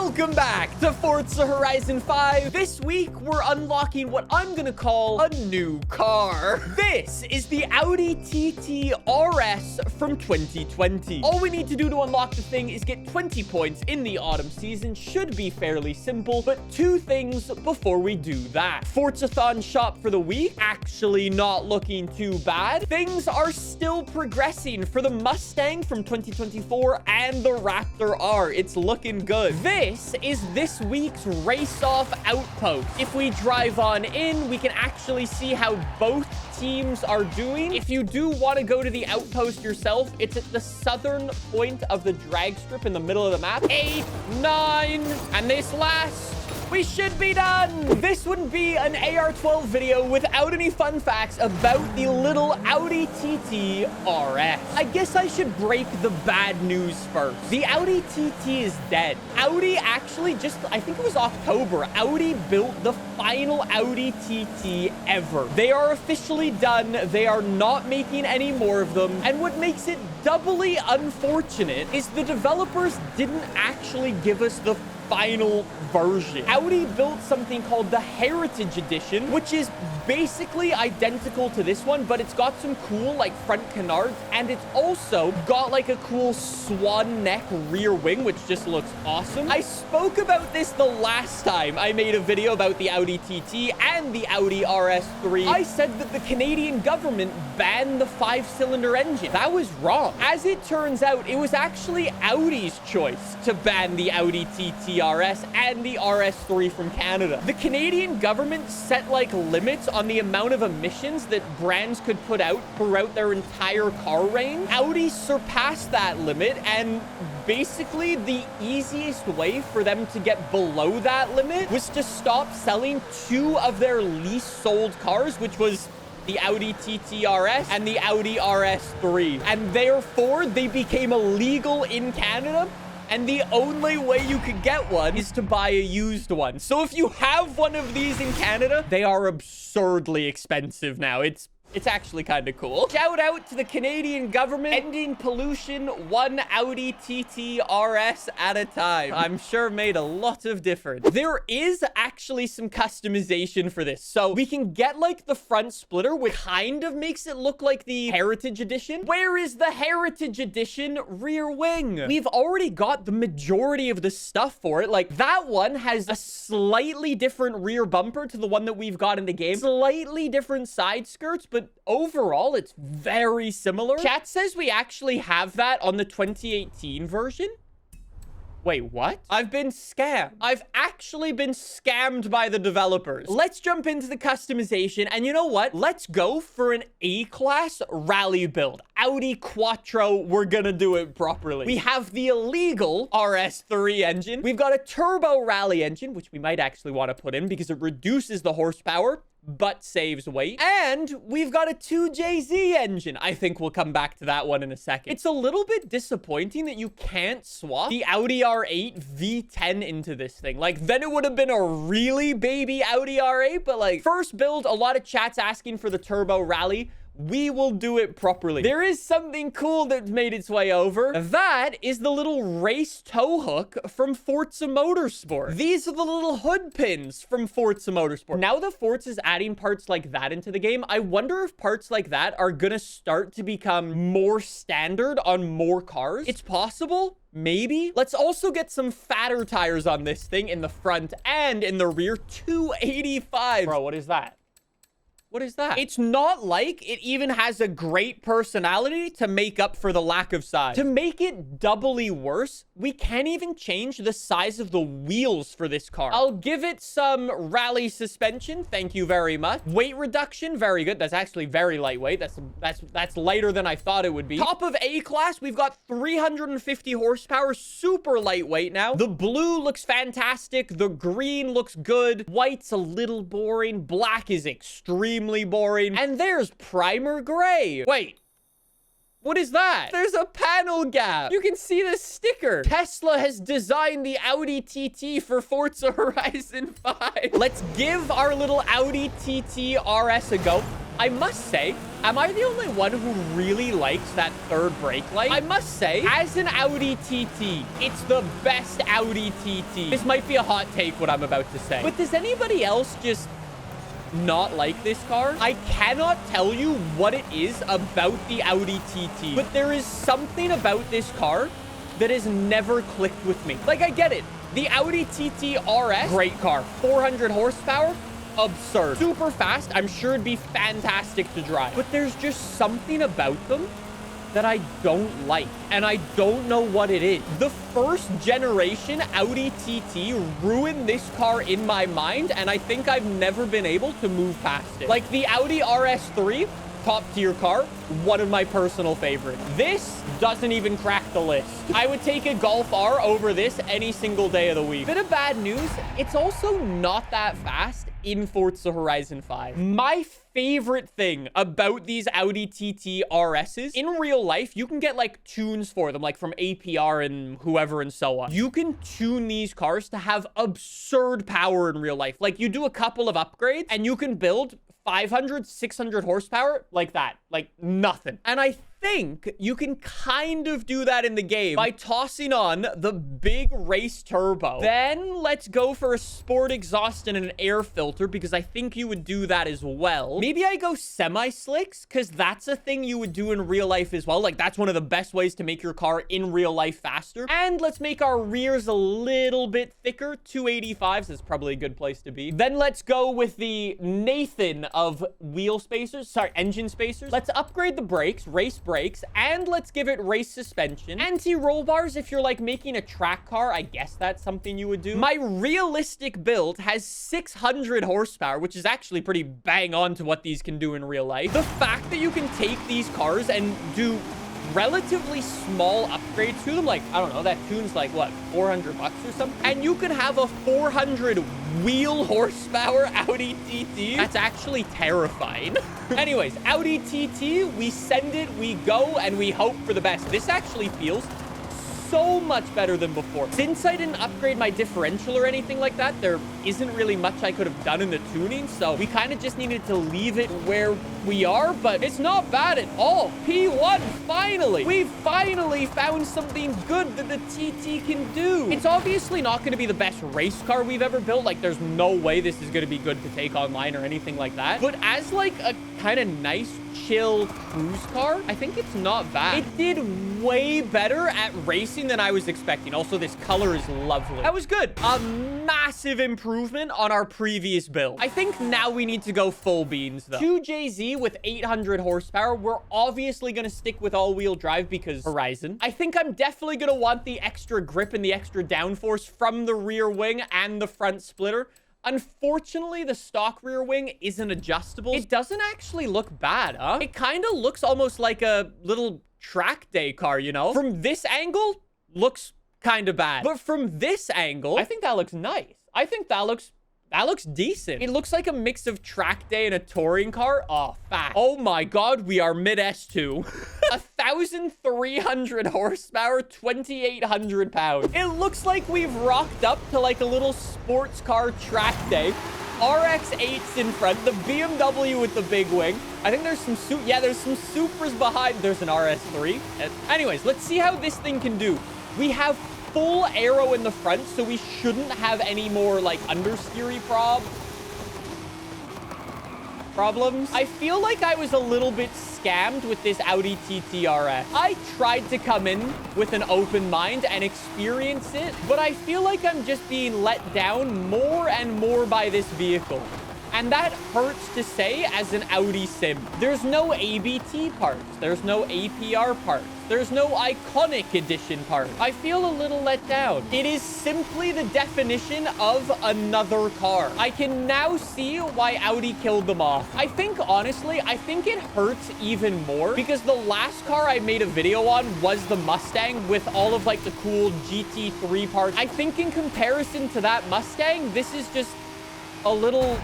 Welcome back to Forza Horizon 5. This week, we're unlocking what I'm gonna call a new car. This is the Audi TTRS from 2020. All we need to do to unlock the thing is get 20 points in the autumn season. Should be fairly simple, but two things before we do that. Forzathon shop for the week, actually not looking too bad. Things are still progressing for the Mustang from 2024 and the Raptor R. It's looking good. This is this week's race-off outpost. If we drive on in, we can actually see how both teams are doing. If you do want to go to the outpost yourself, it's at the southern point of the drag strip in the middle of the map. 8, 9, and this last, we should be done. This wouldn't be an AR12 video without any fun facts about the little Audi TTRS. I guess I should break the bad news first. The Audi TT is dead. Audi actually I think it was October, Audi built the final Audi TT ever. They are officially done. They are not making any more of them. And what makes it doubly unfortunate is the developers didn't actually give us the final version. Audi built something called the Heritage Edition, which is basically identical to this one, but it's got some cool like front canards, and it's also got like a cool swan neck rear wing, which just looks awesome. I spoke about this the last time I made a video about the Audi TT and the Audi RS3. I said that the Canadian government banned the 5-cylinder engine. That was wrong. As it turns out, it was actually Audi's choice to ban the Audi TTRS and the RS3 from Canada. The Canadian government set like limits on the amount of emissions that brands could put out throughout their entire car range. Audi surpassed that limit, and basically the easiest way for them to get below that limit was to stop selling two of their least sold cars, which was the Audi TTRS and the Audi RS3. And therefore, they became illegal in Canada. And the only way you could get one is to buy a used one. So if you have one of these in Canada, they are absurdly expensive now. It's actually kind of cool. Shout out to the Canadian government ending pollution one Audi TTRS at a time. I'm sure made a lot of difference. There is actually some customization for this. So we can get like the front splitter, which kind of makes it look like the Heritage Edition. Where is the Heritage Edition rear wing? We've already got the majority of the stuff for it. Like that one has a slightly different rear bumper to the one that we've got in the game. Slightly different side skirts, but overall, it's very similar. Chat says we actually have that on the 2018 version. Wait, what? I've been scammed. I've actually been scammed by the developers. Let's jump into the customization. And you know what? Let's go for an A-class rally build. Audi Quattro, we're gonna do it properly. We have the illegal RS3 engine. We've got a turbo rally engine, which we might actually want to put in because it reduces the horsepower but saves weight. And we've got a 2JZ engine. I think we'll come back to that one in a second. It's a little bit disappointing that you can't swap the Audi R8 V10 into this thing. Like, then it would have been a really baby Audi R8, but like, first build, a lot of chat's asking for the turbo rally. We will do it properly. There is something cool that's made its way over. That is the little race tow hook from Forza Motorsport. These are the little hood pins from Forza Motorsport. Now that Forza's adding parts like that into the game, I wonder if parts like that are gonna start to become more standard on more cars. It's possible. Maybe. Let's also get some fatter tires on this thing in the front and in the rear. 285. Bro, what is that? What is that? It's not like it even has a great personality to make up for the lack of size. To make it doubly worse, we can't even change the size of the wheels for this car. I'll give it some rally suspension. Thank you very much. Weight reduction. Very good. That's actually very lightweight. That's lighter than I thought it would be. Top of A-class, we've got 350 horsepower. Super lightweight now. The blue looks fantastic. The green looks good. White's a little boring. Black is extremely boring. And there's primer gray. Wait, what is that? There's a panel gap. You can see the sticker. Tesla has designed the Audi TT for Forza Horizon 5. Let's give our little Audi TT RS a go. I must say, am I the only one who really likes that third brake light? I must say, as an Audi TT, it's the best Audi TT. This might be a hot take, what I'm about to say. But does anybody else just not like this car? I cannot tell you what it is about the Audi TT, but there is something about this car that has never clicked with me. Like, I get it. The Audi TTRS, great car. 400 horsepower, absurd. Super fast. I'm sure it'd be fantastic to drive. But there's just something about them that I don't like, and I don't know what it is. The first generation Audi TT ruined this car in my mind, and I think I've never been able to move past it. Like the Audi RS3, top tier car, one of my personal favorites. This doesn't even crack the list. I would take a Golf R over this any single day of the week. Bit of bad news, it's also not that fast in Forza Horizon 5. My favorite thing about these Audi TT RSs, in real life, you can get like tunes for them, like from APR and whoever and so on. You can tune these cars to have absurd power in real life. Like you do a couple of upgrades and you can build 500, 600 horsepower like that, like nothing. And I think you can kind of do that in the game by tossing on the big race turbo. Then let's go for a sport exhaust and an air filter, because I think you would do that as well. Maybe I go semi-slicks, because that's a thing you would do in real life as well. Like that's one of the best ways to make your car in real life faster. And let's make our rears a little bit thicker. 285s is probably a good place to be. Then let's go with the Nathan of wheel spacers, sorry, engine spacers. Let's upgrade the brakes, race brakes, and let's give it race suspension. Anti-roll bars, if you're like making a track car, I guess that's something you would do. My realistic build has 600 horsepower, which is actually pretty bang on to what these can do in real life. The fact that you can take these cars and do relatively small upgrades to them, like I don't know, that tune's like what, 400 bucks or something, and you can have a 400 wheel horsepower Audi TT. That's actually terrifying. Anyways, Audi TT, we send it, we go, and we hope for the best. This actually feels so much better than before. Since I didn't upgrade my differential or anything like that, there isn't really much I could have done in the tuning, so we kind of just needed to leave it where we are, but it's not bad at all. P1, finally! We finally found something good that the TT can do. It's obviously not going to be the best race car we've ever built. Like, there's no way this is going to be good to take online or anything like that. But as like a kind of nice, chill cruise car, I think it's not bad. It did way better at racing than I was expecting. Also, this color is lovely. That was good. A massive improvement on our previous build. I think now we need to go full beans, though. 2JZ with 800 horsepower. We're obviously going to stick with all-wheel drive because Horizon. I think I'm definitely going to want the extra grip and the extra downforce from the rear wing and the front splitter. Unfortunately, the stock rear wing isn't adjustable. It doesn't actually look bad, huh? It kind of looks almost like a little track day car, you know? From this angle, looks kind of bad. But from this angle, I think that looks nice. I think that looks decent. It looks like a mix of track day and a touring car. Oh, fact. Oh my God, we are mid S2. 1,300 horsepower, 2,800 pounds. It looks like we've rocked up to like a little sports car track day. RX-8's in front, the BMW with the big wing. I think there's some there's some Supras behind. There's an RS3. Anyways, let's see how this thing can do. We have full aero in the front, so we shouldn't have any more like understeery problems. I feel like I was a little bit scammed with this Audi TTRS. I tried to come in with an open mind and experience it, but I feel like I'm just being let down more and more by this vehicle. And that hurts to say as an Audi sim. There's no ABT parts. There's no APR parts. There's no Iconic Edition parts. I feel a little let down. It is simply the definition of another car. I can now see why Audi killed them off. I think, honestly, I think it hurts even more because the last car I made a video on was the Mustang with all of like the cool GT3 parts. I think in comparison to that Mustang, this is just a little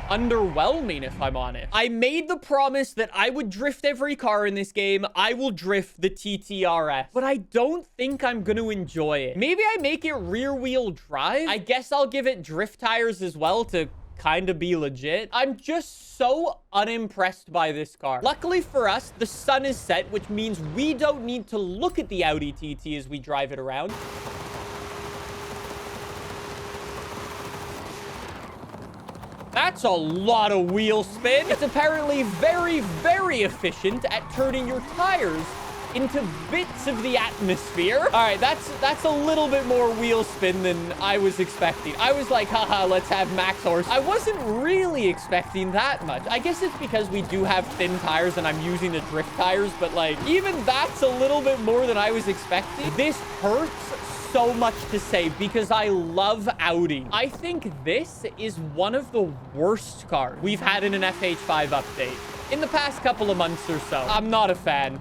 underwhelming, if I'm honest. I made the promise that I would drift every car in this game. I will drift the TTRS, but I don't think I'm going to enjoy it. Maybe I make it rear wheel drive. I guess I'll give it drift tires as well to kind of be legit. I'm just so unimpressed by this car. Luckily for us, the sun is set, which means we don't need to look at the Audi TT as we drive it around. That's a lot of wheel spin. It's apparently very, very efficient at turning your tires into bits of the atmosphere. All right, that's a little bit more wheel spin than I was expecting. I was like, haha, let's have max horse. I wasn't really expecting that much. I guess it's because we do have thin tires and I'm using the drift tires, but like, even that's a little bit more than I was expecting. This hurts so much to say because I love Audi. I think this is one of the worst cars we've had in an FH5 update in the past couple of months or so. I'm not a fan.